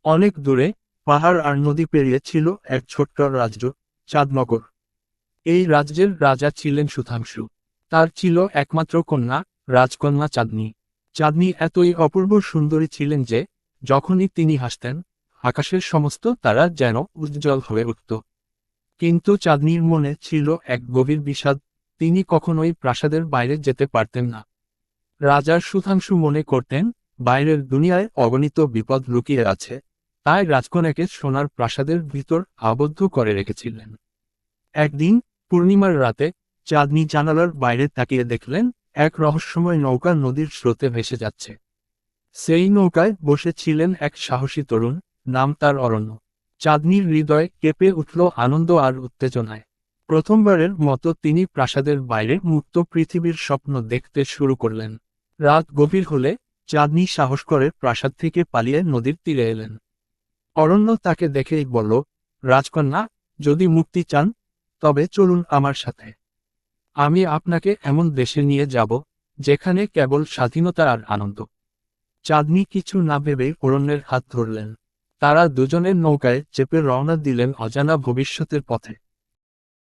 অনেক দূরে, পাহাড় আর নদী পেরিয়ে ছিল এক ছোট্ট রাজ্য, চাঁদনগর। এই রাজ্যের রাজা ছিলেন সুধাংশু। তার ছিল একমাত্র কন্যা, রাজকন্যা চাঁদনী। চাঁদনী এতই অপূর্ব সুন্দরী ছিলেন যে, যখনই তিনি হাসতেন, আকাশের সমস্ত তারা যেন উজ্জ্বল হয়ে উঠত। কিন্তু চাঁদনীর মনে ছিল এক গভীর বিষাদ। তিনি কখনোই প্রাসাদের বাইরে যেতে পারতেন না। রাজার সুধাংশু মনে করতেন, বাইরের দুনিয়ায় অগণিত বিপদ লুকিয়ে আছে, তাই রাজকন্যাকে সোনার প্রাসাদের ভিতর আবদ্ধ করে রেখেছিলেন। একদিন, পূর্ণিমার রাতে, চাঁদনী জানালার বাইরে তাকিয়ে দেখলেন, এক রহস্যময় নৌকা নদীর স্রোতে ভেসে যাচ্ছে। সেই নৌকায় বসে ছিলেন এক সাহসী তরুণ, নাম তার অরণ্য। চাঁদনীর হৃদয় কেঁপে উঠল আনন্দ আর উত্তেজনায়। প্রথমবারের মতো তিনি প্রাসাদের বাইরে মুক্ত পৃথিবীর স্বপ্ন দেখতে শুরু করলেন। রাত গভীর হলে, চাঁদনী সাহস করে প্রাসাদ থেকে পালিয়ে নদীর তীরে এলেন। অরণ্য তাকে দেখেই বলল, রাজকন্যা, যদি মুক্তি চান, তবে চলুন আমার সাথে। আমি আপনাকে এমন দেশে নিয়ে যাব, যেখানে কেবল স্বাধীনতা আর আনন্দ। চাঁদনী কিছু না ভেবেই অরণ্যের হাত ধরলেন। তারা দুজনের নৌকায় চেপে রওনা দিলেন অজানা ভবিষ্যতের পথে।